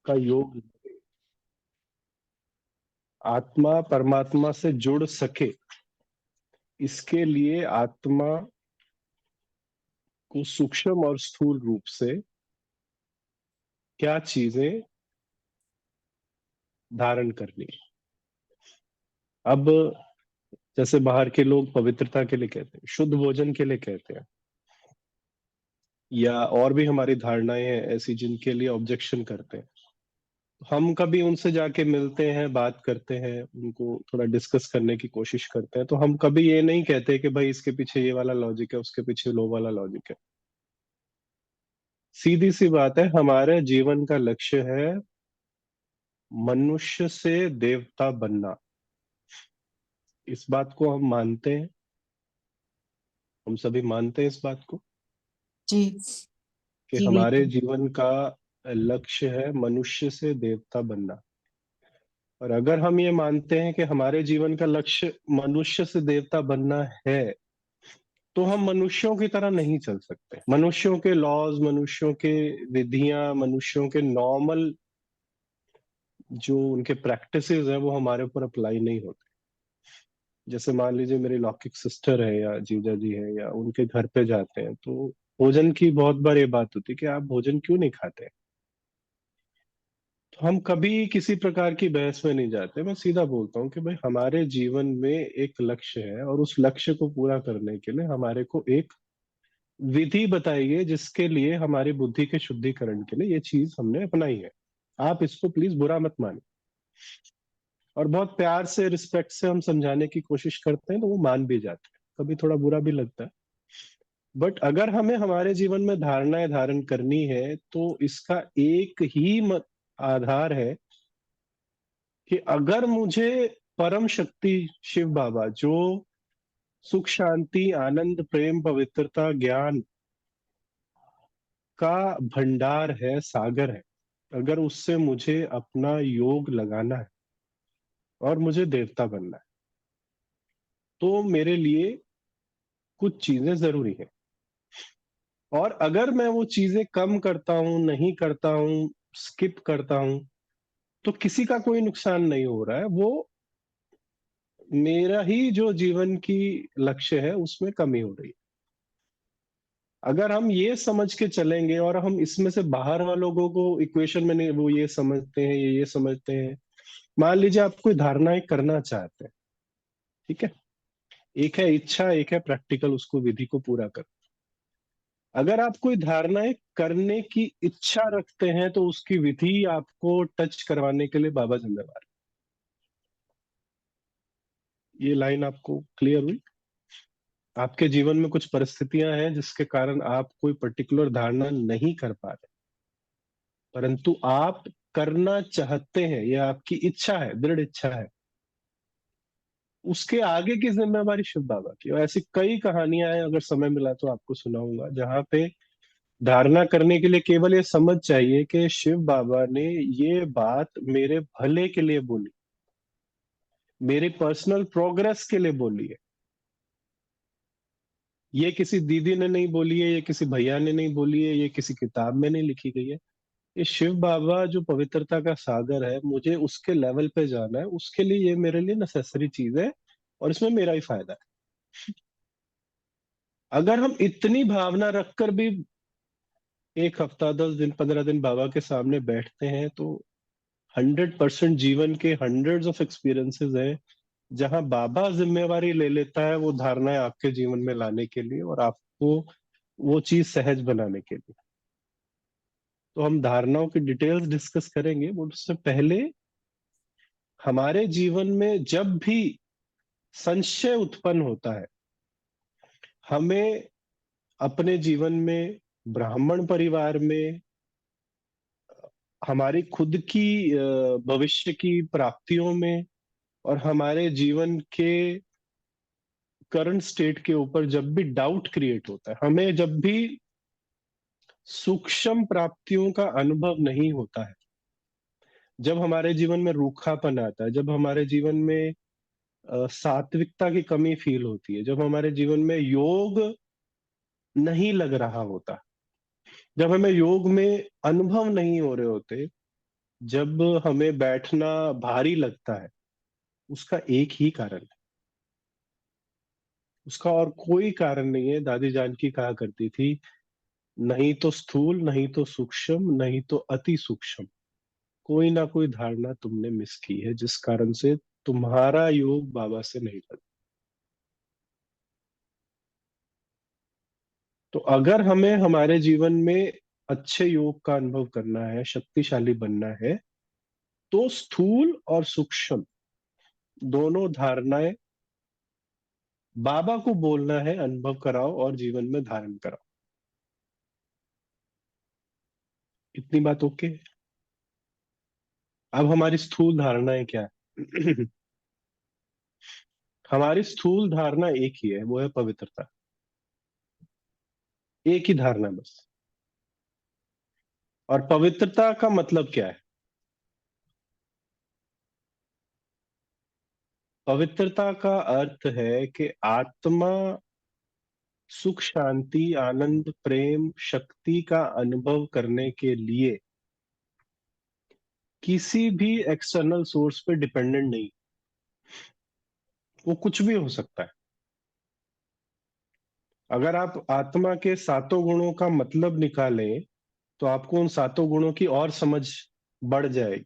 का योग, आत्मा परमात्मा से जुड़ सके, इसके लिए आत्मा को सूक्ष्म और स्थूल रूप से क्या चीजें धारण करनी है। अब जैसे बाहर के लोग पवित्रता के लिए कहते हैं, शुद्ध भोजन के लिए कहते हैं, या और भी हमारी धारणाएं हैं ऐसी जिनके लिए ऑब्जेक्शन करते हैं। हम कभी उनसे जाके मिलते हैं, बात करते हैं, उनको थोड़ा डिस्कस करने की कोशिश करते हैं, तो हम कभी ये नहीं कहते कि भाई इसके पीछे ये वाला लॉजिक है, उसके पीछे लो वाला लॉजिक है। सीधी सी बात है, हमारे जीवन का लक्ष्य है मनुष्य से देवता बनना। इस बात को हम मानते हैं, हम सभी मानते हैं इस बात को जी कि जी हमारे बिल्कुल। जीवन का लक्ष्य है मनुष्य से देवता बनना। और अगर हम ये मानते हैं कि हमारे जीवन का लक्ष्य मनुष्य से देवता बनना है, तो हम मनुष्यों की तरह नहीं चल सकते। मनुष्यों के लॉज, मनुष्यों के विधियां, मनुष्यों के नॉर्मल जो उनके प्रैक्टिसेस है वो हमारे ऊपर अप्लाई नहीं होते। जैसे मान लीजिए मेरी लौकिक सिस्टर है या जीजा जी है, या उनके घर पे जाते हैं तो भोजन की बहुत बार ये बात होती है कि आप भोजन क्यों नहीं खाते। तो हम कभी किसी प्रकार की बहस में नहीं जाते, मैं सीधा बोलता हूँ कि भाई हमारे जीवन में एक लक्ष्य है, और उस लक्ष्य को पूरा करने के लिए हमारे को एक विधि बताई है, जिसके लिए हमारी बुद्धि के शुद्धिकरण के लिए ये चीज हमने अपनाई है। आप इसको प्लीज बुरा मत मानिए। और बहुत प्यार से, रिस्पेक्ट से हम समझाने की कोशिश करते हैं तो वो मान भी जाते हैं, कभी थोड़ा बुरा भी लगता है। बट अगर हमें हमारे जीवन में धारणाएं धारण करनी है तो इसका एक ही आधार है कि अगर मुझे परम शक्ति शिव बाबा, जो सुख शांति आनंद प्रेम पवित्रता ज्ञान का भंडार है, सागर है, अगर उससे मुझे अपना योग लगाना है और मुझे देवता बनना है, तो मेरे लिए कुछ चीजें जरूरी है। और अगर मैं वो चीजें कम करता हूं, नहीं करता हूं, स्किप करता हूं, तो किसी का कोई नुकसान नहीं हो रहा है, वो मेरा ही जो जीवन की लक्ष्य है उसमें कमी हो रही है। अगर हम ये समझ के चलेंगे और हम इसमें से बाहर वालों लोगों को इक्वेशन में नहीं, वो ये समझते हैं, ये समझते हैं। मान लीजिए आप कोई धारणाएं करना चाहते हैं, ठीक है, एक है इच्छा, एक है प्रैक्टिकल उसको विधि को पूरा कर। अगर आप कोई धारणाएं करने की इच्छा रखते हैं तो उसकी विधि आपको टच करवाने के लिए बाबा जिम्मेवार है। ये लाइन आपको क्लियर हुई? आपके जीवन में कुछ परिस्थितियां हैं जिसके कारण आप कोई पर्टिकुलर धारणा नहीं कर पा रहे, परंतु आप करना चाहते हैं, यह आपकी इच्छा है, दृढ़ इच्छा है। उसके आगे की जिम्मेवारी शिव बाबा की। और ऐसी कई कहानियां हैं, अगर समय मिला तो आपको सुनाऊंगा, जहां पे धारणा करने के लिए केवल ये समझ चाहिए कि शिव बाबा ने ये बात मेरे भले के लिए बोली, मेरे पर्सनल प्रोग्रेस के लिए बोली है। ये किसी दीदी ने नहीं बोली है, ये किसी भैया ने नहीं बोली है, ये किसी किताब में नहीं लिखी गई है। ये शिव बाबा जो पवित्रता का सागर है, मुझे उसके लेवल पे जाना है, उसके लिए ये मेरे लिए नेसेसरी चीज है, और इसमें मेरा ही फायदा है। अगर हम इतनी भावना रखकर भी एक हफ्ता, 10 दिन, 15 दिन बाबा के सामने बैठते हैं, तो 100% जीवन के हंड्रेड्स ऑफ एक्सपीरियंसेस हैं जहां बाबा जिम्मेवारी ले लेता है वो धारणाएं आपके जीवन में लाने के लिए, और आपको वो चीज सहज बनाने के लिए। तो हम धारणाओं की डिटेल्स डिस्कस करेंगे, बट उससे पहले हमारे जीवन में जब भी संशय उत्पन्न होता है, हमें अपने जीवन में, ब्राह्मण परिवार में, हमारी खुद की भविष्य की प्राप्तियों में, और हमारे जीवन के करंट स्टेट के ऊपर जब भी डाउट क्रिएट होता है, हमें जब भी सूक्ष्म प्राप्तियों का अनुभव नहीं होता है, जब हमारे जीवन में रूखापन आता है, जब हमारे जीवन में सात्विकता की कमी फील होती है, जब हमारे जीवन में योग नहीं लग रहा होता, जब हमें योग में अनुभव नहीं हो रहे होते, जब हमें बैठना भारी लगता है, उसका एक ही कारण है, उसका और कोई कारण नहीं है। दादी जानकी कहा करती थी, नहीं तो स्थूल, नहीं तो सूक्ष्म, नहीं तो अति सूक्ष्म, कोई ना कोई धारणा तुमने मिस की है, जिस कारण से तुम्हारा योग बाबा से नहीं लगा। तो अगर हमें हमारे जीवन में अच्छे योग का अनुभव करना है, शक्तिशाली बनना है, तो स्थूल और सूक्ष्म दोनों धारणाएं बाबा को बोलना है, अनुभव कराओ और जीवन में धारण कराओ। इतनी बात ओके है? अब हमारी स्थूल धारणाएं क्या है? हमारी स्थूल धारणा एक ही है, वो है पवित्रता। एक ही धारणा बस। और पवित्रता का मतलब क्या है? पवित्रता का अर्थ है कि आत्मा सुख, शांति, आनंद, प्रेम, शक्ति का अनुभव करने के लिए किसी भी एक्सटर्नल सोर्स पे डिपेंडेंट नहीं। वो कुछ भी हो सकता है। अगर आप आत्मा के सातों गुणों का मतलब निकालें, तो आपको उन सातों गुणों की और समझ बढ़ जाएगी।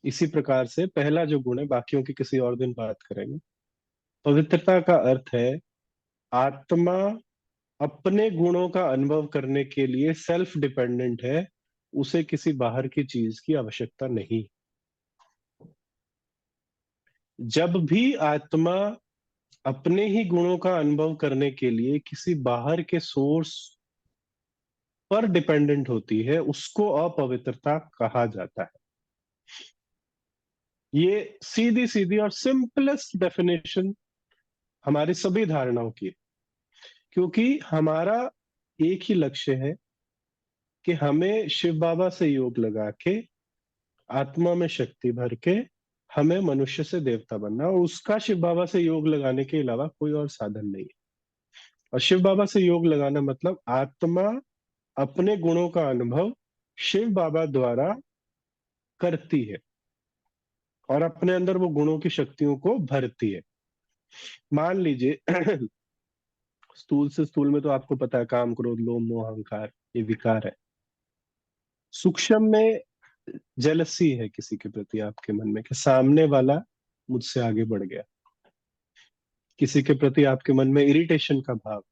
इसी प्रकार से पहला जो गुण है, बाकियों की किसी और दिन बात करेंगे। पवित्रता का अर्थ है आत्मा अपने गुणों का अनुभव करने के लिए सेल्फ डिपेंडेंट है, उसे किसी बाहर की चीज की आवश्यकता नहीं। जब भी आत्मा अपने ही गुणों का अनुभव करने के लिए किसी बाहर के सोर्स पर डिपेंडेंट होती है, उसको अपवित्रता कहा जाता है। ये सीधी सीधी और सिंपलेस्ट डेफिनेशन हमारी सभी धारणाओं की है। क्योंकि हमारा एक ही लक्ष्य है कि हमें शिव बाबा से योग लगा के, आत्मा में शक्ति भर के, हमें मनुष्य से देवता बनना, और उसका शिव बाबा से योग लगाने के अलावा कोई और साधन नहीं है। और शिव बाबा से योग लगाना मतलब आत्मा अपने गुणों का अनुभव शिव बाबा द्वारा करती है और अपने अंदर वो गुणों की शक्तियों को भरती है। मान लीजिए स्थूल से स्थूल में तो आपको पता है, काम, क्रोध, लोभ, मोह, अहंकार, ये विकार है। सूक्ष्म में जेलसी है किसी के प्रति आपके मन में, कि सामने वाला मुझसे आगे बढ़ गया। किसी के प्रति आपके मन में इरिटेशन का भाव,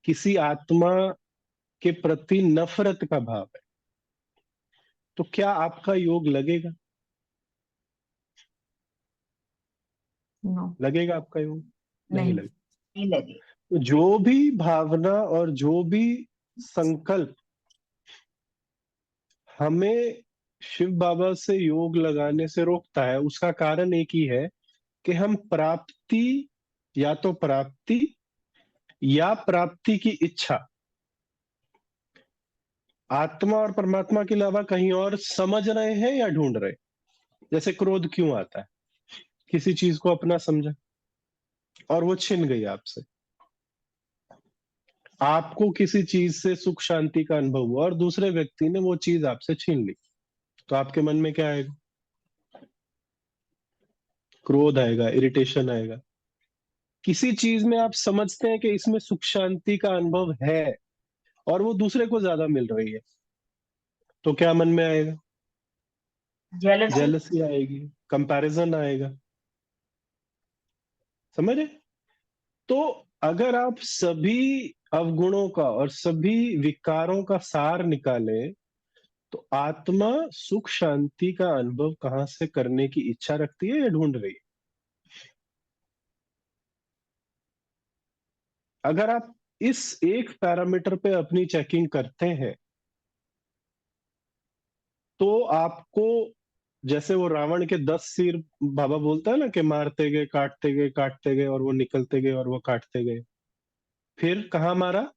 किसी आत्मा के प्रति नफरत का भाव है। तो क्या आपका योग लगेगा? नो, लगेगा आपका योग? नहीं नहीं। लगेगा। नहीं लगेगा। तो जो भी भावना और जो भी संकल्प हमें शिव बाबा से योग लगाने से रोकता है, उसका कारण एक ही है कि हम प्राप्ति, या तो प्राप्ति या प्राप्ति की इच्छा, आत्मा और परमात्मा के अलावा कहीं और समझ रहे हैं या ढूंढ रहे हैं। जैसे क्रोध क्यों आता है? किसी चीज को अपना समझा और वो छिन गई आपसे। आपको किसी चीज से सुख शांति का अनुभव हुआ और दूसरे व्यक्ति ने वो चीज आपसे छीन ली, तो आपके मन में क्या आएगा? क्रोध आएगा, इरिटेशन आएगा। किसी चीज में आप समझते हैं कि इसमें सुख शांति का अनुभव है और वो दूसरे को ज्यादा मिल रही है, तो क्या मन में आएगा? जेलसी। जेलसी आएगी, कंपैरिजन आएगा। समझ रहे? तो अगर आप सभी अवगुणों का और सभी विकारों का सार निकालें, तो आत्मा सुख शांति का अनुभव कहाँ से करने की इच्छा रखती है या ढूंढ रही है? अगर आप इस एक पैरामीटर पे अपनी चेकिंग करते हैं, तो आपको, जैसे वो रावण के 10 सिर बाबा बोलता है ना, कि मारते गए, काटते गए, काटते गए, और वो निकलते गए और वो काटते गए, फिर कहाँ मारा?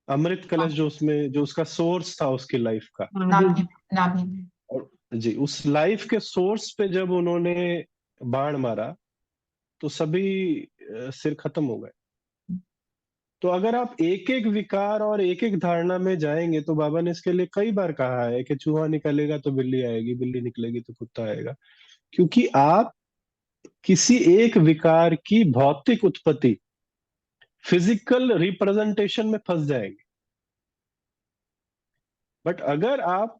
अमृत कलश, जो उसमें, जो उसका सोर्स था उसकी लाइफ का। नाभि में, नाभि में। और जी, उस लाइफ के सोर्स पे जब उन्होंने बाण मारा, तो सभी सिर खत्म हो गए। तो अगर आप एक एक विकार और एक एक धारणा में जाएंगे, तो बाबा ने इसके लिए कई बार कहा है कि चूहा निकलेगा तो बिल्ली आएगी, बिल्ली निकलेगी तो कुत्ता आएगा। क्योंकि आप किसी एक विकार की भौतिक उत्पत्ति, फिजिकल रिप्रेजेंटेशन में फंस जाएंगे। बट अगर आप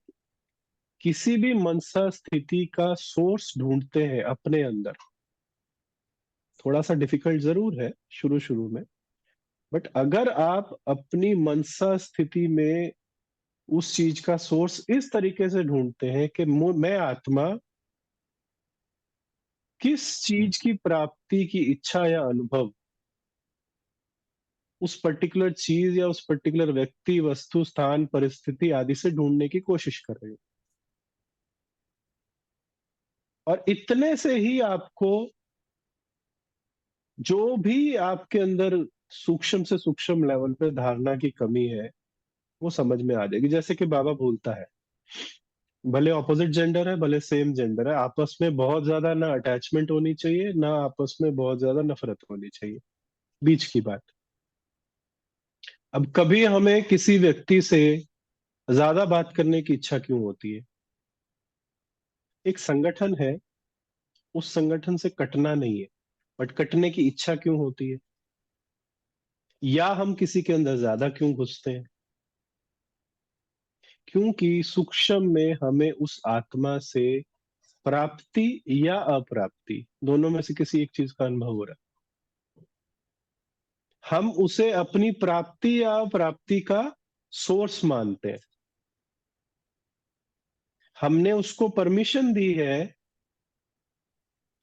किसी भी मनसा स्थिति का सोर्स ढूंढते हैं अपने अंदर, थोड़ा सा डिफिकल्ट जरूर है शुरू शुरू में, बट अगर आप अपनी मनसा स्थिति में उस चीज का सोर्स इस तरीके से ढूंढते हैं कि मैं आत्मा किस चीज की प्राप्ति की इच्छा या अनुभव उस पर्टिकुलर चीज या उस पर्टिकुलर व्यक्ति, वस्तु, स्थान, परिस्थिति आदि से ढूंढने की कोशिश कर रहे हो, और इतने से ही आपको जो भी आपके अंदर सूक्ष्म से सूक्ष्म लेवल पे धारणा की कमी है वो समझ में आ जाएगी। जैसे कि बाबा बोलता है, भले ऑपोजिट जेंडर है, भले सेम जेंडर है, आपस में बहुत ज्यादा ना अटैचमेंट होनी चाहिए, ना आपस में बहुत ज्यादा नफरत होनी चाहिए, बीच की बात। अब कभी हमें किसी व्यक्ति से ज्यादा बात करने की इच्छा क्यों होती है? एक संगठन है, उस संगठन से कटना नहीं है, बट कटने की इच्छा क्यों होती है? या हम किसी के अंदर ज्यादा क्यों घुसते हैं? क्योंकि सूक्ष्म में हमें उस आत्मा से प्राप्ति या अप्राप्ति, दोनों में से किसी एक चीज का अनुभव हो रहा है। हम उसे अपनी प्राप्ति या अप्राप्ति का सोर्स मानते हैं। हमने उसको परमिशन दी है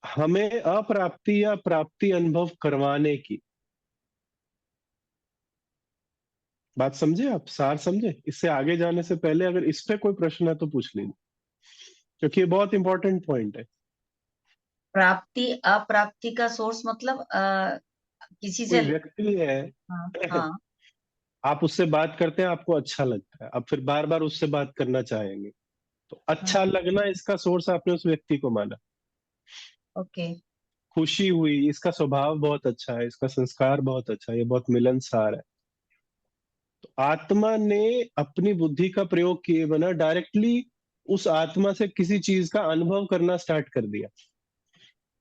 हमें अप्राप्ति या प्राप्ति अनुभव करवाने की। बात समझे आप? सार समझे? इससे आगे जाने से पहले अगर इस पे कोई प्रश्न है तो पूछ लीजिए, क्योंकि ये बहुत इंपॉर्टेंट पॉइंट है। प्राप्ति अप्राप्ति का सोर्स मतलब किसी से। कोई व्यक्ति है, हाँ हाँ आप उससे बात करते हैं, आपको अच्छा लगता है, आप फिर बार बार उससे बात करना चाहेंगे, तो हाँ। अच्छा लगना इसका सोर्स आपने उस व्यक्ति को माना। ओके। खुशी हुई, इसका स्वभाव बहुत अच्छा है, इसका संस्कार बहुत अच्छा है, ये बहुत मिलनसार है। तो आत्मा ने अपनी बुद्धि का प्रयोग किए बिना डायरेक्टली उस आत्मा से किसी चीज का अनुभव करना स्टार्ट कर दिया,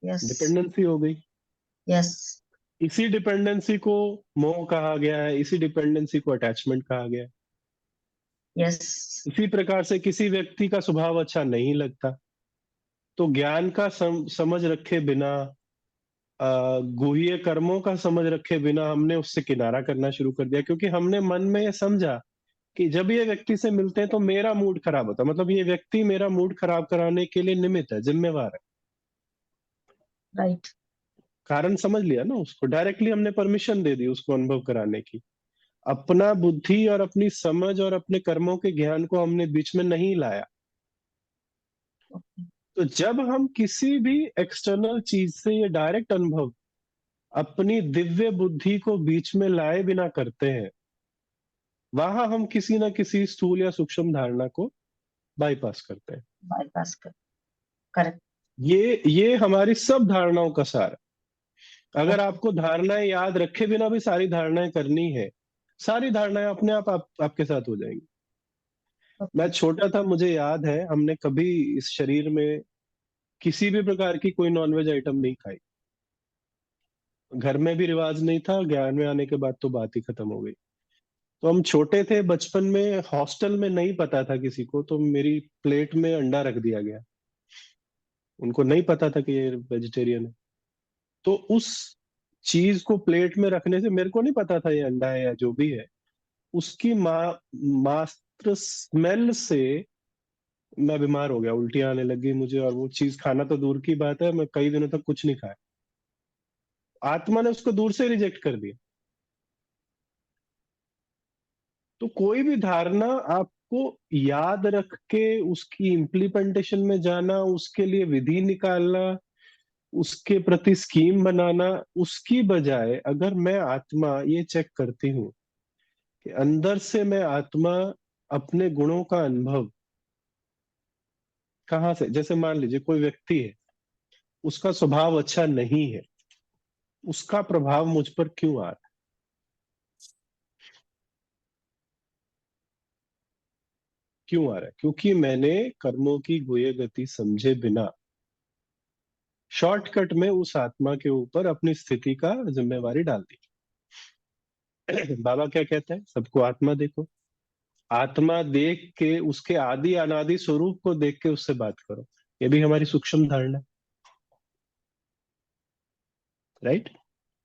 यस डिपेंडेंसी हो गई। यस इसी डिपेंडेंसी को मोह कहा गया है, इसी डिपेंडेंसी को अटैचमेंट कहा गया है। यस। इसी प्रकार से किसी व्यक्ति का स्वभाव अच्छा नहीं लगता, तो ज्ञान का समझ रखे बिना, गुह्य कर्मों का समझ रखे बिना हमने उससे किनारा करना शुरू कर दिया, क्योंकि हमने मन में ये समझा कि जब ये व्यक्ति से मिलते हैं तो मेरा मूड खराब होता है, मतलब ये व्यक्ति मेरा मूड खराब कराने के लिए निमित्त है, जिम्मेवार है। राइट। कारण समझ लिया ना उसको, डायरेक्टली हमने परमिशन दे दी उसको अनुभव कराने की। अपना बुद्धि और अपनी समझ और अपने कर्मों के ज्ञान को हमने बीच में नहीं लाया। तो जब हम किसी भी एक्सटर्नल चीज से ये डायरेक्ट अनुभव अपनी दिव्य बुद्धि को बीच में लाए बिना करते हैं, वहां हम किसी ना किसी स्थूल या सूक्ष्म धारणा को बाईपास करते हैं। बाईपास कर। करेक्ट। ये हमारी सब धारणाओं का सार है। अगर आपको धारणाएं याद रखे बिना भी सारी धारणाएं करनी है, सारी धारणाएं अपने आपके साथ हो जाएंगी। मैं ओके। छोटा था, मुझे याद है हमने कभी इस शरीर में किसी भी प्रकार की कोई नॉनवेज आइटम नहीं खाई। घर में भी रिवाज नहीं था, ज्ञान में आने के बाद तो बात ही खत्म हो गई। तो हम छोटे थे बचपन में, हॉस्टल में नहीं पता था किसी को, तो मेरी प्लेट में अंडा रख दिया गया। उनको नहीं पता था कि ये वेजिटेरियन है। तो उस चीज को प्लेट में रखने से, मेरे को नहीं पता था ये अंडा है या जो भी है, उसकी मात्र स्मेल से मैं बीमार हो गया, उल्टियां आने लगी मुझे, और वो चीज खाना तो दूर की बात है, मैं कई दिनों तक कुछ नहीं खाया। आत्मा ने उसको दूर से रिजेक्ट कर दिया। तो कोई भी धारणा आपको याद रख के उसकी इम्प्लीमेंटेशन में जाना, उसके लिए विधि निकालना, उसके प्रति स्कीम बनाना, उसकी बजाय अगर मैं आत्मा ये चेक करती हूँ कि अंदर से मैं आत्मा अपने गुणों का अनुभव कहाँ से, जैसे मान लीजिए कोई व्यक्ति है, उसका स्वभाव अच्छा नहीं है, उसका प्रभाव मुझ पर क्यों आ रहा है? क्यों आ रहा है? क्योंकि मैंने कर्मों की गुह्य गति समझे बिना शॉर्टकट में उस आत्मा के ऊपर अपनी स्थिति का जिम्मेवारी डाल दी। बाबा क्या कहते हैं? सबको आत्मा देखो, आत्मा देख के उसके आदि अनादि स्वरूप को देख के उससे बात करो। ये भी हमारी सूक्ष्म धारणा, राइट?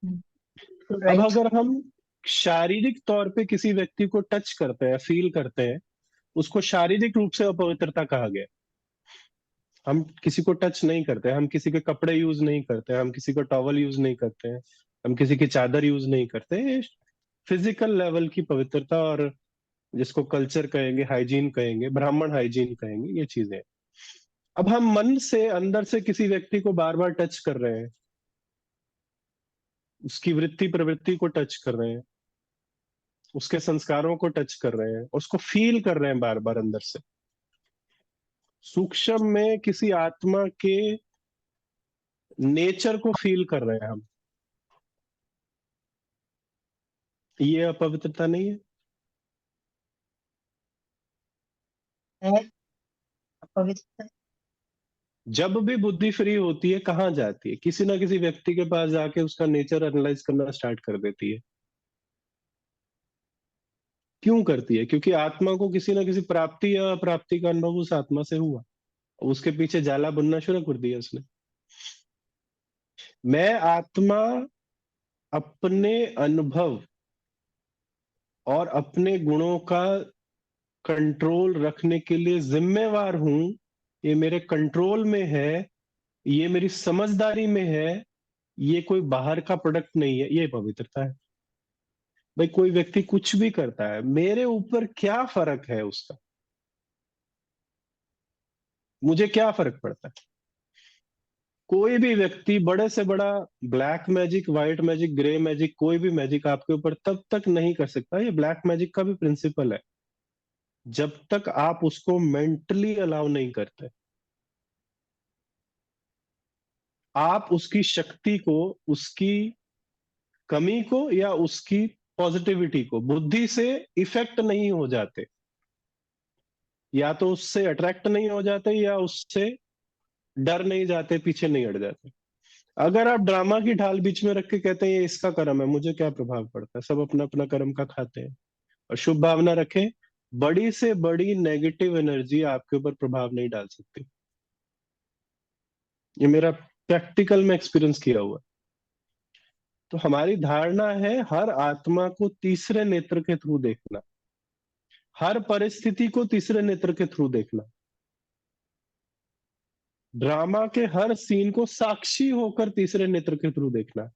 अब राइट। अगर हम शारीरिक तौर पे किसी व्यक्ति को टच करते हैं, फील करते हैं, उसको शारीरिक रूप से अपवित्रता कहा गया। हम किसी को टच नहीं करते, हम किसी के कपड़े यूज नहीं करते, हम किसी को टॉवल यूज नहीं करते हैं, हम किसी की चादर यूज नहीं करते। ये फिजिकल लेवल की पवित्रता, और जिसको कल्चर कहेंगे, हाइजीन कहेंगे, ब्राह्मण हाइजीन कहेंगे, ये चीजें। अब हम मन से अंदर से किसी व्यक्ति को बार बार टच कर रहे हैं, उसकी वृत्ति प्रवृत्ति को टच कर रहे हैं, उसके संस्कारों को टच कर रहे हैं, उसको फील कर रहे हैं बार बार अंदर से। सूक्ष्म में किसी आत्मा के नेचर को फील कर रहे हैं हम। ये अपवित्रता नहीं है? है पवित्र। जब भी बुद्धि फ्री होती है कहाँ जाती है? किसी ना किसी व्यक्ति के पास जाके उसका नेचर एनालाइज करना स्टार्ट कर देती है। क्यों करती है? क्योंकि आत्मा को किसी ना किसी प्राप्ति या अप्राप्ति का अनुभव उस आत्मा से हुआ, उसके पीछे जाला बुनना शुरू कर दिया उसने। मैं आत्मा अपने अनुभव और अपने गुणों का कंट्रोल रखने के लिए जिम्मेवार हूं। ये मेरे कंट्रोल में है, ये मेरी समझदारी में है, ये कोई बाहर का प्रोडक्ट नहीं है। ये पवित्रता है। भाई कोई व्यक्ति कुछ भी करता है, मेरे ऊपर क्या फर्क है उसका? मुझे क्या फर्क पड़ता है? कोई भी व्यक्ति बड़े से बड़ा black magic, white magic, grey magic, कोई भी मैजिक आपके ऊपर तब तक नहीं कर सकता। ये ब्लैक मैजिक का भी प्रिंसिपल है, जब तक आप उसको मेंटली अलाउ नहीं करते। आप उसकी शक्ति को, उसकी कमी को या उसकी पॉजिटिविटी को बुद्धि से इफेक्ट नहीं हो जाते, या तो उससे अट्रैक्ट नहीं हो जाते, या उससे डर नहीं जाते, पीछे नहीं हट जाते। अगर आप ड्रामा की ढाल बीच में रख के कहते हैं ये इसका कर्म है, मुझे क्या प्रभाव पड़ता है, सब अपना अपना कर्म का खाते हैं, और शुभ भावना रखें, बड़ी से बड़ी नेगेटिव एनर्जी आपके ऊपर प्रभाव नहीं डाल सकती। ये मेरा प्रैक्टिकल में एक्सपीरियंस किया हुआ। तो हमारी धारणा है हर आत्मा को तीसरे नेत्र के थ्रू देखना, हर परिस्थिति को तीसरे नेत्र के थ्रू देखना, ड्रामा के हर सीन को साक्षी होकर तीसरे नेत्र के थ्रू देखना।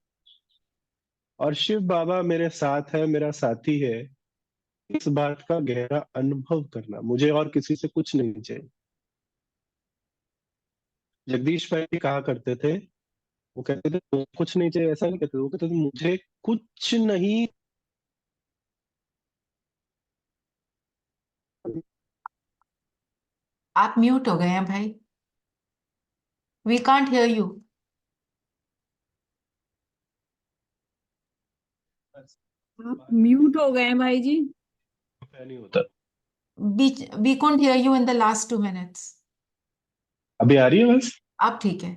और शिव बाबा मेरे साथ है, मेरा साथी है, इस बात का गहरा अनुभव करना। मुझे और किसी से कुछ नहीं चाहिए। जगदीश भाई भी कहा करते थे, वो कहते थे "मुझे कुछ नहीं चाहिए", ऐसा नहीं कहते थे, वो कहते थे मुझे कुछ नहीं। आप म्यूट हो गए हैं भाई, वी कांट हियर यू। आप म्यूट हो गए हैं भाई जी। नहीं होता। We can't hear you in the last 2 minutes. अभी आ रही है बस? अब ठीक है।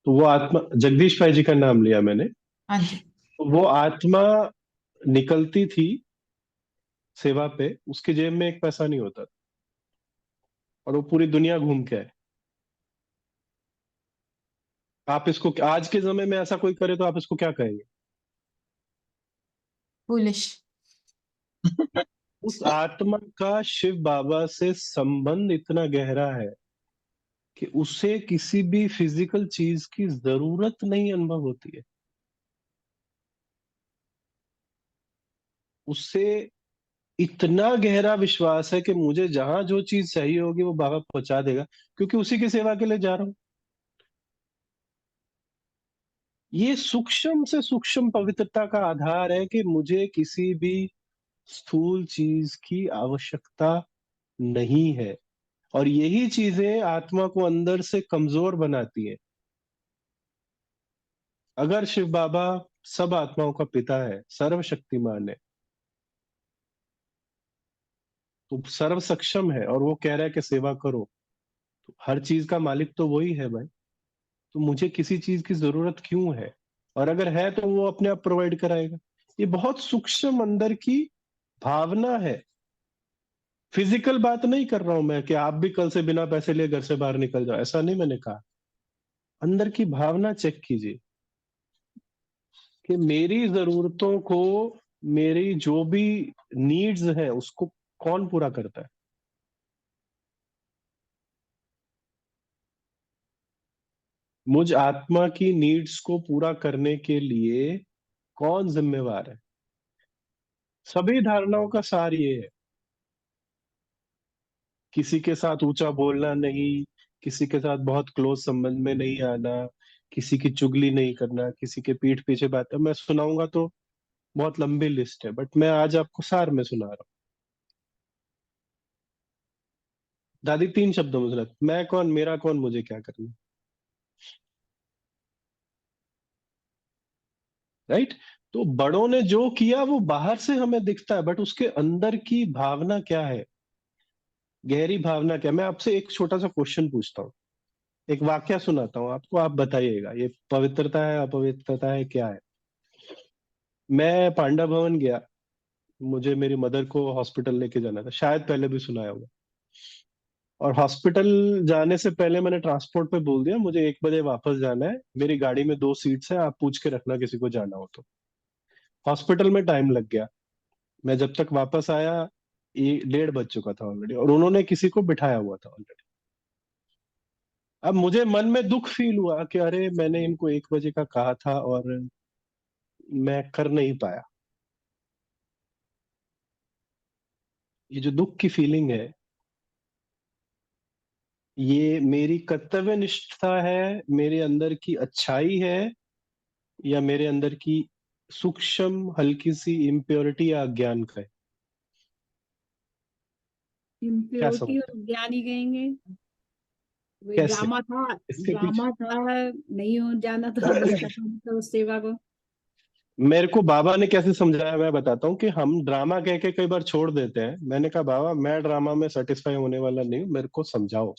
तो वो आत्मा, जगदीश भाई जी का नाम लिया मैंने, हाँ जी। तो वो आत्मा निकलती थी सेवा पे, उसके जेब में एक पैसा नहीं होता, और वो पूरी दुनिया घूम के आए। आप इसको आज के समय में ऐसा कोई करे तो आप इसको क्या कहेंगे? फूलिश। उस आत्मा का शिव बाबा से संबंध इतना गहरा है कि उसे किसी भी फिजिकल चीज की जरूरत नहीं अनुभव होती है। उससे इतना गहरा विश्वास है कि मुझे जहां जो चीज चाहिए होगी वो बाबा पहुंचा देगा, क्योंकि उसी की सेवा के लिए जा रहा हूं। ये सूक्ष्म से सूक्ष्म पवित्रता का आधार है कि मुझे किसी भी स्थूल चीज की आवश्यकता नहीं है। और यही चीजें आत्मा को अंदर से कमजोर बनाती है। अगर शिव बाबा सब आत्माओं का पिता है, सर्वशक्तिमान है, तो सर्व सक्षम है और वो कह रहा है कि सेवा करो, तो हर चीज का मालिक तो वही है भाई। तो मुझे किसी चीज की जरूरत क्यों है? और अगर है तो वो अपने आप प्रोवाइड कराएगा। ये बहुत सूक्ष्म अंदर की भावना है। फिजिकल बात नहीं कर रहा हूं मैं कि आप भी कल से बिना पैसे लिए घर से बाहर निकल जाओ, ऐसा नहीं मैंने कहा। अंदर की भावना चेक कीजिए कि मेरी जरूरतों को, मेरी जो भी नीड्स है उसको कौन पूरा करता है। मुझ आत्मा की नीड्स को पूरा करने के लिए कौन जिम्मेवार है? सभी धारणाओं का सार ये है। किसी के साथ ऊंचा बोलना नहीं, किसी के साथ बहुत क्लोज संबंध में नहीं आना, किसी की चुगली नहीं करना, किसी के पीठ पीछे बातें। मैं सुनाऊंगा तो बहुत लंबी लिस्ट है, बट मैं आज आपको सार में सुना रहा हूँ। दादी 3 शब्दों में सुना, मैं कौन, मेरा कौन, मुझे क्या करना। राइट? तो बड़ों ने जो किया वो बाहर से हमें दिखता है, बट उसके अंदर की भावना क्या है, गहरी भावना क्या है? मैं आपसे एक छोटा सा क्वेश्चन पूछता हूँ, एक वाक्य सुनाता हूँ आपको, आप बताइएगा ये पवित्रता है, अपवित्रता है, क्या है। मैं पांडा भवन गया, मुझे मेरी मदर को हॉस्पिटल लेके जाना था, शायद पहले भी सुनाया होगा। और हॉस्पिटल जाने से पहले मैंने ट्रांसपोर्ट पे बोल दिया मुझे 1 बजे वापस जाना है, मेरी गाड़ी में 2 सीट्स हैं, आप पूछ के रखना किसी को जाना हो तो। हॉस्पिटल में टाइम लग गया, मैं जब तक वापस आया 1:30 बज चुका था ऑलरेडी, और उन्होंने किसी को बिठाया हुआ था ऑलरेडी। अब मुझे मन में दुख फील हुआ कि अरे मैंने इनको 1 बजे का कहा था और मैं कर नहीं पाया। ये जो दुख की फीलिंग है, ये मेरी कर्तव्य निष्ठा है, मेरे अंदर की अच्छाई है, या मेरे अंदर की सूक्ष्म हल्की सी इम्प्योरिटी या अज्ञान का है? क्या इम्प्योरिटी समझते और हैं? ज्ञान ही कहेंगे। वही कैसे? ड्रामा था। इसके पीछे ड्रामा था। नहीं हो जाना था, नहीं करना था उस सेवा को। मेरे को बाबा ने कैसे समझाया मैं बताता हूँ कि हम ड्रामा कह के कई बार छोड़ देते हैं। मैंने कहा बाबा मैं ड्रामा में सेटिस्फाई होने वाला नहीं हूँ, मेरे को समझाओ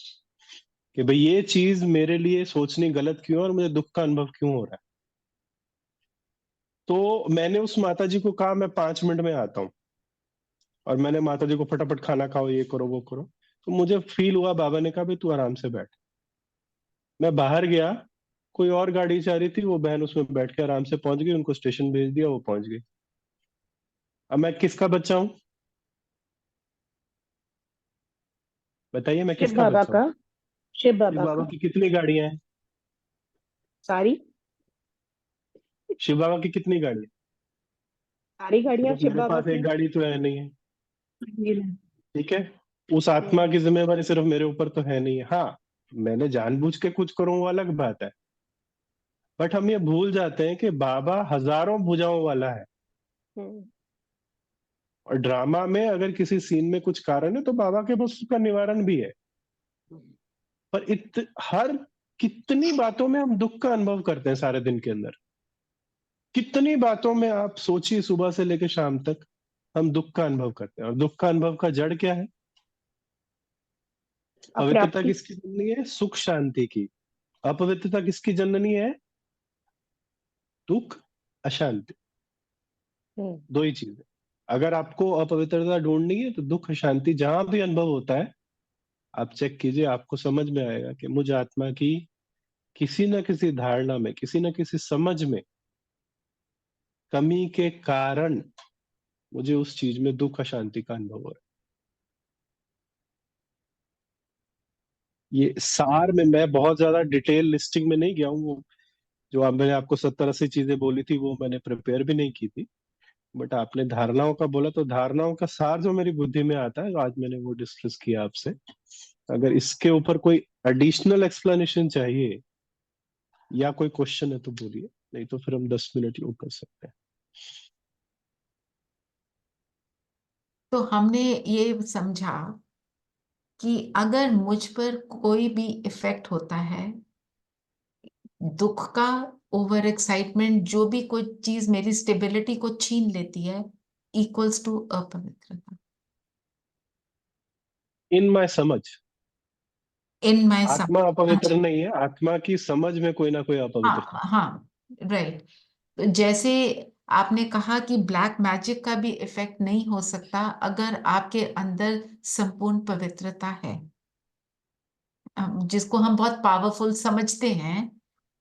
कि भाई ये चीज मेरे लिए सोचनी गलत क्यों है और मुझे दुख का अनुभव क्यों हो रहा है। तो मैंने उस माता जी को कहा मैं 5 मिनट में आता हूँ, और मैंने माता जी को फटाफट खाना खाओ, ये करो वो करो। तो मुझे फील हुआ, बाबा ने कहा भाई तू आराम से बैठ। मैं बाहर गया, कोई और गाड़ी जा रही थी, वो बहन उसमें बैठ के आराम से पहुंच गई, उनको स्टेशन भेज दिया, वो पहुंच गई। अब मैं किसका बच्चा हूँ? बताइए मैं शिव किसका बाबा बच्चा हूँ? का। शिव शिव बाबा बाबा का। की कितनी गाड़ियां हैं? सारी। शिव बाबा की कितनी गाड़ी है? सारी गाड़ियां सिर्फ शिव मेरे बाबा पास की एक हैं। गाड़ी तो है नहीं है। ये ठीक है, उस आत्मा हम्म। की जिम्मेवारी सिर्फ मेरे ऊपर तो है नहीं है। हाँ, मैंने जानबूझ के कुछ करूं वो अलग बात है, बट हम ये भूल जाते हैं कि बाबा हजारों भुजाओं वाला है। हम्म। और ड्रामा में अगर किसी सीन में कुछ कारण है तो बाबा के पास उसका निवारण भी है। पर हर कितनी बातों में हम दुख का अनुभव करते हैं सारे दिन के अंदर। कितनी बातों में आप सोचिए, सुबह से लेकर शाम तक हम दुख का अनुभव करते हैं। और दुख का अनुभव का जड़ क्या है? पवित्रता अप्राप्ति। किसकी जननी है? सुख शांति की। अपवित्रता किसकी जननी है? दुख, अशांति। हम्म। दो ही चीजें। अगर आपको अपवित्रता ढूंढनी है तो दुख शांति जहां भी अनुभव होता है आप चेक कीजिए, आपको समझ में आएगा कि मुझ आत्मा की किसी न किसी धारणा में, किसी न किसी समझ में कमी के कारण मुझे उस चीज में दुख अशांति का अनुभव हो रहा है। ये सार में मैं बहुत ज्यादा डिटेल लिस्टिंग में नहीं गया हूँ। वो जो मैंने आपको 70-80 चीजें बोली थी वो मैंने प्रिपेयर भी नहीं की थी। बट आपने धारणाओं का बोला तो धारणाओं का सार जो मेरी बुद्धि में आता है, आज मैंने वो डिस्कस किया आपसे। अगर इसके ऊपर कोई एडिशनल एक्सप्लेनेशन चाहिए या कोई क्वेश्चन है तो बोलिए, नहीं तो फिर हम 10 मिनट यूं कर सकते हैं। तो हमने ये समझा कि अगर मुझ पर कोई भी इफेक्ट होता है, दुख का, ओवर एक्साइटमेंट, जो भी कोई चीज मेरी स्टेबिलिटी को छीन लेती है, इक्वल्स टू अपवित्रता। इन माय समझ। इन माय आत्मा अपवित्र नहीं है, आत्मा की समझ में कोई ना कोई अपवित्रता। हाँ हाँ, राइट। तो जैसे आपने कहा कि ब्लैक मैजिक का भी इफेक्ट नहीं हो सकता अगर आपके अंदर संपूर्ण पवित्रता है, जिसको हम बहुत पावरफुल समझते हैं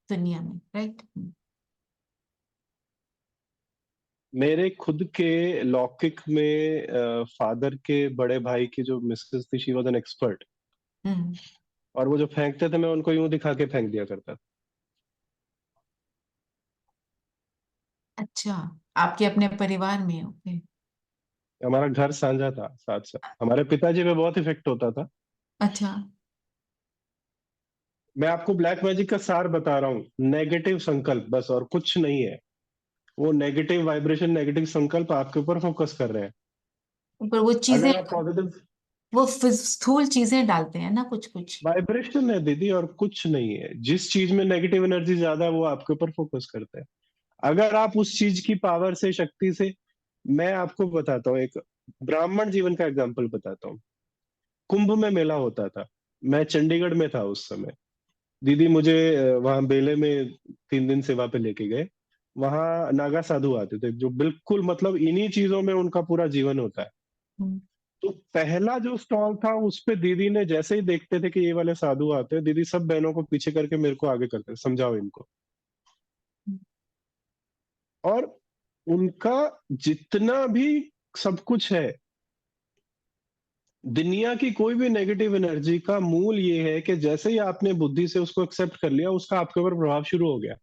दुनिया में, राइट। मेरे खुद के लौकिक में फादर के बड़े भाई की जो मिसेस थी, शी वॉज एन एक्सपर्ट। हम्म। और वो जो फेंकते थे, मैं उनको यूं दिखा के फेंक दिया करता था। अच्छा, आपके अपने परिवार में? ओके। हमारा घर साझा था साथ साथ। हमारे पिताजी पे बहुत इफेक्ट होता था। अच्छा। मैं आपको ब्लैक मैजिक का सार बता रहा हूँ, नेगेटिव संकल्प बस, और कुछ नहीं है। वो नेगेटिव वाइब्रेशन, नेगेटिव संकल्प आपके ऊपर फोकस कर रहे हैं। पर वो चीजें, अगर आप पॉजिटिव वो स्थूल चीजें डालते हैं ना कुछ कुछ। वाइब्रेशन है दीदी, और कुछ नहीं है। जिस चीज में नेगेटिव एनर्जी ज्यादा है वो आपके ऊपर फोकस करते हैं। अगर आप उस चीज की पावर से, शक्ति से, मैं आपको बताता हूँ, एक ब्राह्मण जीवन का एग्जाम्पल बताता हूँ। कुंभ में मेला होता था, मैं चंडीगढ़ में था उस समय। दीदी मुझे वहां बेले में 3 दिन सेवा पे लेके गए। वहां नागा साधु आते थे, जो बिल्कुल मतलब इन्हीं चीजों में उनका पूरा जीवन होता है। हम्म। तो पहला जो स्टॉल था उस पे दीदी ने, जैसे ही देखते थे कि ये वाले साधु आते हैं, दीदी सब बहनों को पीछे करके मेरे को आगे करते, समझाओ इनको। और उनका जितना भी सब कुछ है, दुनिया की कोई भी नेगेटिव एनर्जी का मूल ये है कि जैसे ही आपने बुद्धि से उसको एक्सेप्ट कर लिया, उसका आपके ऊपर प्रभाव शुरू हो गया।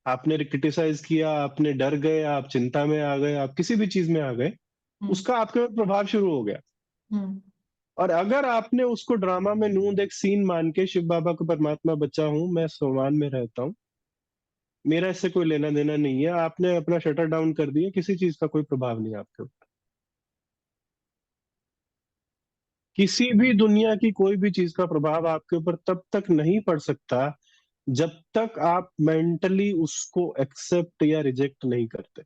आपने क्रिटिसाइज किया, आपने डर गए, आप चिंता में आ गए, आप किसी भी चीज में आ गए, हम्म। उसका आपके ऊपर प्रभाव शुरू हो गया। हम्म। और अगर आपने उसको ड्रामा में नूंद एक सीन मान के, शिव बाबा को परमात्मा बच्चा हूं मैं, सोमान में रहता हूँ, मेरा इससे कोई लेना देना नहीं है, आपने अपना शटर डाउन कर दिया, किसी चीज का कोई प्रभाव नहीं है आपके ऊपर। किसी भी दुनिया की कोई भी चीज का प्रभाव आपके ऊपर तब तक नहीं पड़ सकता जब तक आप मेंटली उसको एक्सेप्ट या रिजेक्ट नहीं करते।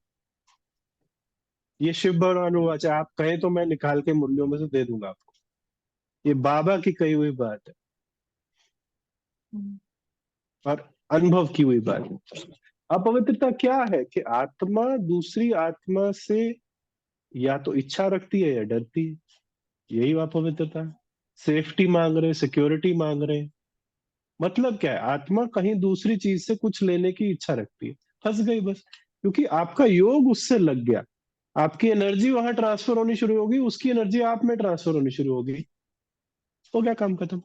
ये शिव भगवान वाचा, आप कहें तो मैं निकाल के मुरलियों में से दे दूंगा आपको। ये बाबा की कही हुई बात है हम्म। और अनुभव की हुई बात है। अपवित्रता क्या है कि आत्मा दूसरी आत्मा से या तो इच्छा रखती है या डरती है, यही अपवित्रता है। सेफ्टी मांग रहे, सिक्योरिटी मांग रहे, मतलब क्या है, आत्मा कहीं दूसरी चीज से कुछ लेने की इच्छा रखती है, फंस गई बस। क्योंकि आपका योग उससे लग गया, आपकी एनर्जी वहां ट्रांसफर होनी शुरू होगी, उसकी एनर्जी आप में ट्रांसफर होनी शुरू होगी, हो गया काम खत्म।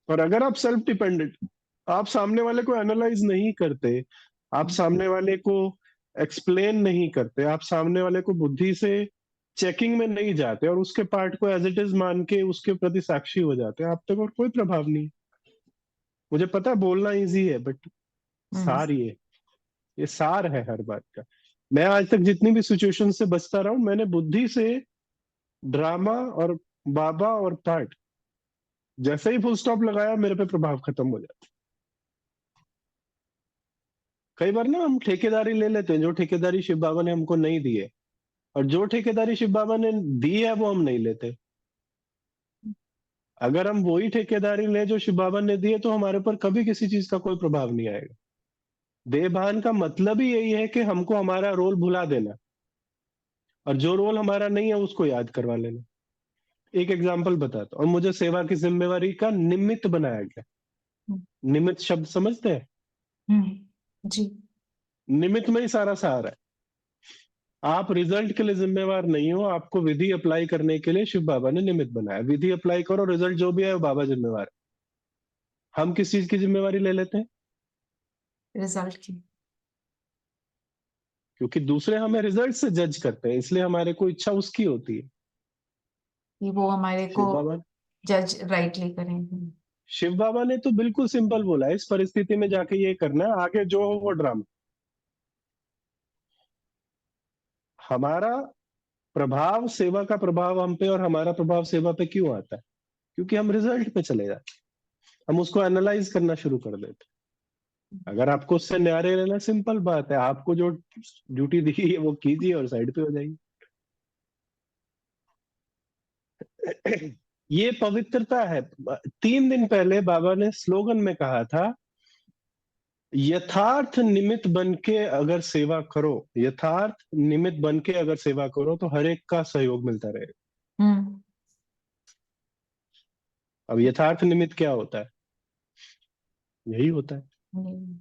और अगर आप सेल्फ डिपेंडेंट, आप सामने वाले को एनालाइज नहीं करते, आप सामने वाले को एक्सप्लेन नहीं करते, आप सामने वाले को बुद्धि से चेकिंग में नहीं जाते और उसके पार्ट को एज इट इज मान के उसके प्रति साक्षी हो जाते हैं, आप तक और कोई प्रभाव नहीं। मुझे पता है बोलना इजी है, बट हम्म। सार ये सार है हर बात का। मैं आज तक जितनी भी सिचुएशन से बचता रहा हूं, मैंने बुद्धि से ड्रामा और बाबा और पाठ, जैसे ही फुल स्टॉप लगाया मेरे पे प्रभाव खत्म हो जाता। कई बार ना हम ठेकेदारी ले लेते हैं, जो ठेकेदारी शिव बाबा ने हमको नहीं दी है, और जो ठेकेदारी शिव बाबा ने दी है वो हम नहीं लेते। अगर हम वही ठेकेदारी लें जो शिव बाबा ने दी है, तो हमारे ऊपर कभी किसी चीज का कोई प्रभाव नहीं आएगा। देवभान का मतलब ही यही है कि हमको हमारा रोल भुला देना, और जो रोल हमारा नहीं है उसको याद करवा लेना। एक एग्जाम्पल बताता हूँ, और मुझे सेवा की जिम्मेवारी का निमित्त बनाया गया। निमित्त शब्द समझते हैं? जी। निमित्त में ही सारा सहारा है। आप रिजल्ट के लिए जिम्मेवार नहीं हो, आपको विधि अप्लाई करने के लिए शिव बाबा ने निमित्त बनाया। विधि अप्लाई करो, रिजल्ट जो भी है वो बाबा जिम्मेवार है। हम किस चीज की जिम्मेवारी ले लेते हैं? रिजल्ट की। क्योंकि दूसरे हमें रिजल्ट से जज करते हैं, इसलिए हमारे को इच्छा उसकी होती है। कि वो हमारे शिव को बाबा जज राइटली करें। शिव बाबा ने तो बिल्कुल सिंपल बोला है, इस परिस्थिति में जाके ये करना है, आगे जो हो वो ड्रामा। हमारा प्रभाव, सेवा का प्रभाव हम पे और हमारा प्रभाव सेवा पे क्यों आता है? क्योंकि हम रिजल्ट पे चले जाते, हम उसको एनालाइज करना शुरू कर देते। अगर आपको उससे न्यारे रहना, सिंपल बात है, आपको जो ड्यूटी दी है वो कीजिए और साइड पे हो जाइए। ये पवित्रता है। 3 दिन पहले बाबा ने स्लोगन में कहा था, यथार्थ निमित्त बन के अगर सेवा करो, यथार्थ निमित्त बन के अगर सेवा करो तो हर एक का सहयोग मिलता रहेगा। हम्म अब यथार्थ निमित्त क्या होता है? यही होता है। हम्म।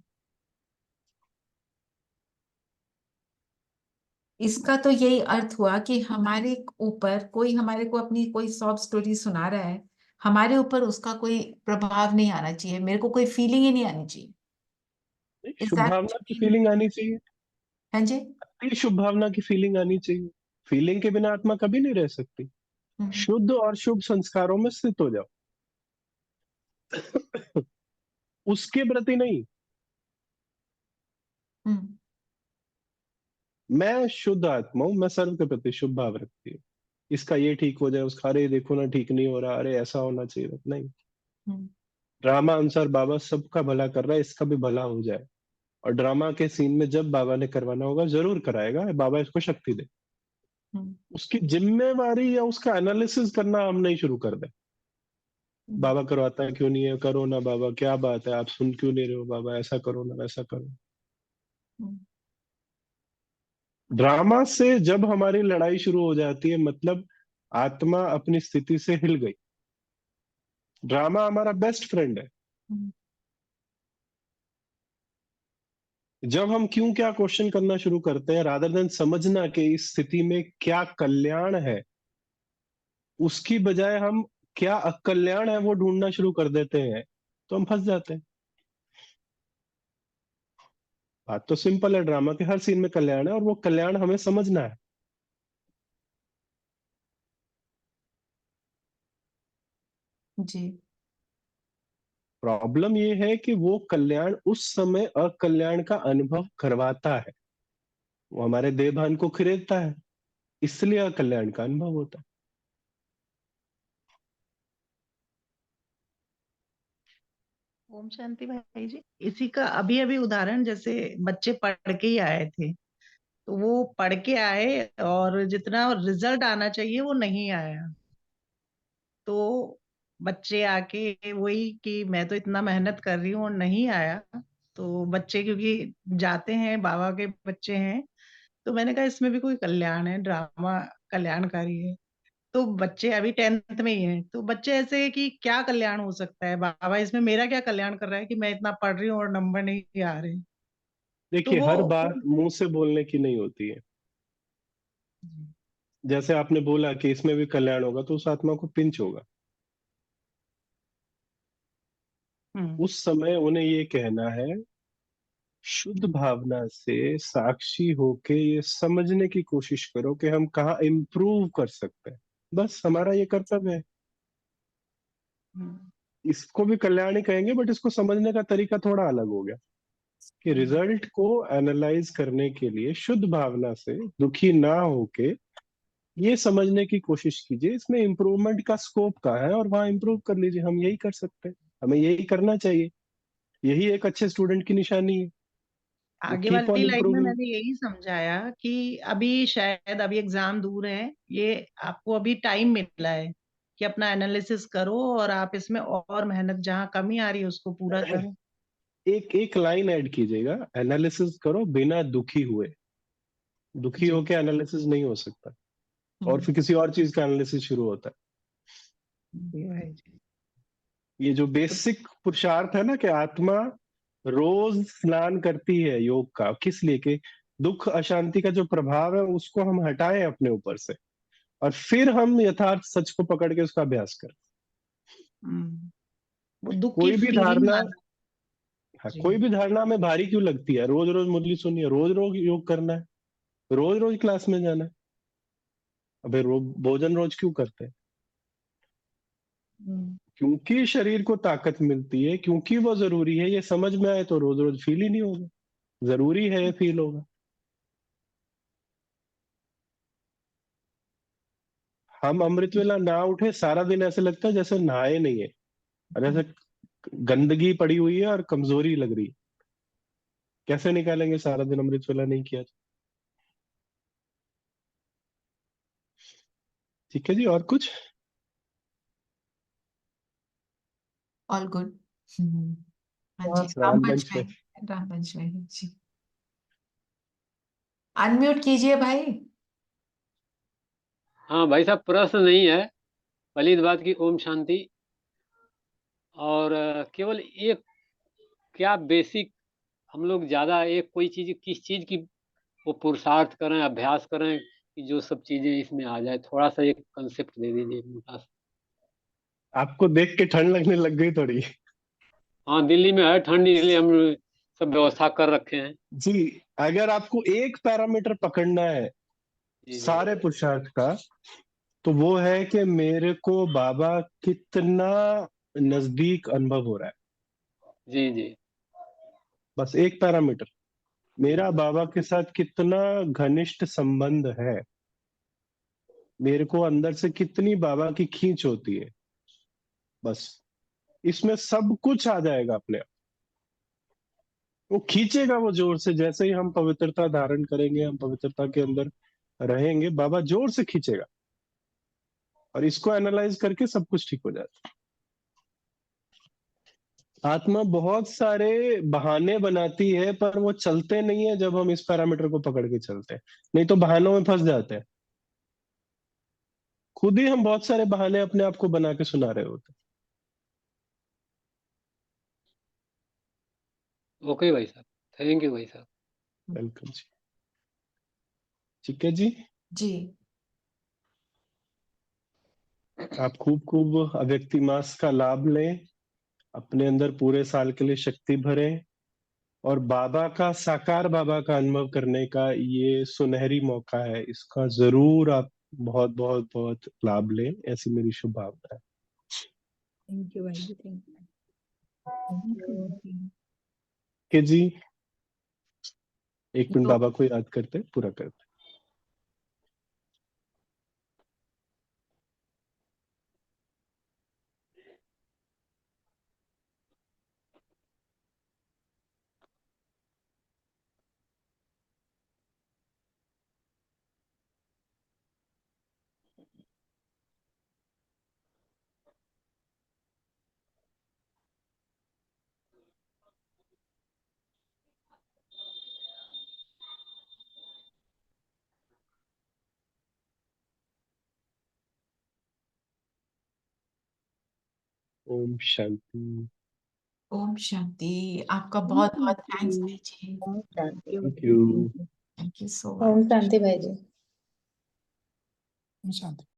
इसका तो यही अर्थ हुआ कि हमारे ऊपर कोई हमारे को अपनी कोई सॉब स्टोरी सुना रहा है, हमारे ऊपर उसका कोई प्रभाव नहीं आना चाहिए, मेरे को कोई फीलिंग ही नहीं आनी चाहिए। Is Shubh that? भावना की फीलिंग आनी चाहिए। हाँ जी। अपनी शुभ भावना की फीलिंग आनी चाहिए। फीलिंग के बिना आत्मा कभी नहीं रह सकती। हम्म शुद्ध और शुभ संस्कारों में स्थित हो जाओ। उसके प्रति नहीं। हम्म मैं शुद्ध आत्मा हूं, मैं सर्व के प्रति शुभ भाव रखती हूँ। इसका ये ठीक हो जाए, उसका अरे देखो ना ठीक नहीं हो रहा, अरे ऐसा होना चाहिए, नहीं। हम्म ड्रामा अनुसार बाबा सबका भला कर रहा है, इसका भी भला हो जाए। और ड्रामा के सीन में जब बाबा ने करवाना होगा जरूर कराएगा, बाबा इसको शक्ति दे। हम्म उसकी जिम्मेवारी या उसका एनालिसिस करना हम नहीं शुरू कर दें। हम्म बाबा करवाता है क्यों नहीं है, करो ना बाबा, क्या बात है, आप सुन क्यों नहीं रहे हो बाबा, ऐसा करो ना वैसा करो। हम्म ड्रामा से जब हमारी लड़ाई शुरू हो जाती है, मतलब आत्मा अपनी स्थिति से हिल गई। ड्रामा हमारा बेस्ट फ्रेंड है। हम्म जब हम क्यों क्या क्वेश्चन करना शुरू करते हैं, रादर देन समझना कि इस स्थिति में क्या कल्याण है, उसकी बजाय हम क्या अकल्याण है वो ढूंढना शुरू कर देते हैं, तो हम फंस जाते हैं। बात तो सिंपल है, ड्रामा के हर सीन में कल्याण है और वो कल्याण हमें समझना है। जी। प्रॉब्लम ये है कि वो कल्याण उस समय अकल्याण का अनुभव करवाता है, वो हमारे देह भान को खरीदता है, इसलिए अकल्याण का अनुभव होता है। ओम शांति भाई जी, इसी का अभी अभी उदाहरण, जैसे बच्चे पढ़ के ही आए थे, तो वो पढ़ के आए और जितना रिजल्ट आना चाहिए वो नहीं आया। तो बच्चे आके वही कि मैं तो इतना मेहनत कर रही हूँ और नहीं आया। तो बच्चे क्योंकि जाते हैं, बाबा के बच्चे हैं, तो मैंने कहा इसमें भी कोई कल्याण है, ड्रामा कल्याणकारी है। तो बच्चे अभी 10th में ही हैं, तो बच्चे ऐसे हैं कि क्या कल्याण हो सकता है बाबा इसमें, मेरा क्या कल्याण कर रहा है कि मैं इतना पढ़ रही हूँ और नंबर नहीं आ रहे। तो देखिए, वो हर बात मुंह से बोलने की नहीं होती है। जैसे आपने बोला कि इसमें भी कल्याण होगा, तो उस आत्मा को पिंच होगा। हम्म उस समय उन्हें ये कहना है, शुद्ध भावना से साक्षी होके ये समझने की कोशिश करो कि हम कहाँ इम्प्रूव कर सकते हैं। बस हमारा ये कर्तव्य है। हम्म इसको भी कल्याण ही कहेंगे, बट इसको समझने का तरीका थोड़ा अलग हो गया कि हम्म रिजल्ट को एनालाइज करने के लिए शुद्ध भावना से दुखी ना होके ये समझने की कोशिश कीजिए, इसमें इम्प्रूवमेंट का स्कोप कहाँ है और वहां इम्प्रूव कर लीजिए। हम यही कर सकते हैं, हमें यही करना चाहिए। यही एक अच्छे स्टूडेंट की निशानी है, वो आगे कीप वाली ऑन लाइन में इम्प्रूविंग। मैंने यही समझाया कि अभी शायद अभी एग्जाम दूर है, ये आपको अभी टाइम मिला है कि अपना एनालिसिस करो और आप इसमें और मेहनत, जहाँ कमी आ रही है उसको पूरा करो। एक एक लाइन ऐड कीजिएगा, एनालिसिस करो बिना दुखी हुए। दुखी जी होके एनालिसिस नहीं हो सकता, और हम्म फिर किसी और चीज का एनालिसिस शुरू होता जी भाई जी। है। ये जो तो बेसिक पुरुषार्थ है ना, कि आत्मा रोज स्नान करती है योग का, किस लिए? कि दुख अशांति का जो प्रभाव है उसको हम हटाएं अपने ऊपर से, और फिर हम यथार्थ सच को पकड़ के उसका अभ्यास करें। हम्म, वो दुख की कोई भी फीलिंग धारणा, आना। हाँ, जी कोई भी धारणा हमें भारी क्यों लगती है? रोज रोज मुरली सुनिए, रोज रोज योग करना है, रोज रोज क्लास में जाना है। अबे भोजन रोज क्यों करते हैं? हम्म क्योंकि शरीर को ताकत मिलती है, क्योंकि वो जरूरी है। ये समझ में आए तो रोज रोज फील ही नहीं होगा, जरूरी है ये फील होगा। हम अमृत वेला ना उठे, सारा दिन ऐसे लगता है जैसे नहाए नहीं है, और ऐसे गंदगी पड़ी हुई है और कमजोरी लग रही है। कैसे निकालेंगे सारा दिन अमृत वेला नहीं किया तो? ठीक है जी, और कुछ? All good. हाँ जी, बहुत रामवंश रामवंश में, में। रामवंश में जी। अनम्यूट कीजिए भाई। हाँ भाई साहब, प्रश्न नहीं है, पहली बात की ओम शांति। और केवल एक, क्या बेसिक हम लोग ज्यादा एक कोई चीज, किस चीज की वो पुरुषार्थ करें, अभ्यास करें कि जो सब चीजें इसमें आ जाए? थोड़ा सा एक कंसेप्ट दे दीजिए मोटा सा। आपको देख के ठंड लगने लग गई थोड़ी? हाँ, दिल्ली में है ठंड, इसलिए हम सब व्यवस्था कर रखे हैं। जी, अगर आपको एक पैरामीटर पकड़ना है जी जी सारे पुरुषार्थ का, तो वो है कि मेरे को बाबा कितना नजदीक अनुभव हो रहा है। जी जी। बस एक पैरामीटर, मेरा बाबा के साथ कितना घनिष्ठ संबंध है, मेरे को अंदर से कितनी बाबा की खींच होती है, बस इसमें सब कुछ आ जाएगा अपने आप। वो खींचेगा वो जोर से, जैसे ही हम पवित्रता धारण करेंगे, हम पवित्रता के अंदर रहेंगे, बाबा जोर से खींचेगा, और इसको एनालाइज करके सब कुछ ठीक हो जाता है। आत्मा बहुत सारे बहाने बनाती है, पर वो चलते नहीं है जब हम इस पैरामीटर को पकड़ के चलते हैं, नहीं तो बहानों में फंस जाते हैं। खुद ही हम बहुत सारे बहाने अपने आप को बना के सुना रहे होते ओके भाई साहब, थैंक यू भाई साहब। हैं। वेलकम जी। ठीक है जी, जी। आप खूब खूब अव्यक्ति मास का लाभ लें, अपने अंदर पूरे साल के लिए शक्ति भरें, और बाबा का, साकार बाबा का अनुभव करने का ये सुनहरी मौका है, इसका जरूर आप बहुत बहुत बहुत लाभ लें, ऐसी मेरी शुभ भावना है। थैंक यू भाई जी, थैंक यू। यू। कि जी, एक मिनट, तो बाबा को याद करते पूरा करते। ओम शांति। ओम शांति। आपका बहुत बहुत थैंक्स भाई जी। ओम शांति। Thank you. Thank you so ओम मच। शांति भाई जी। शांति।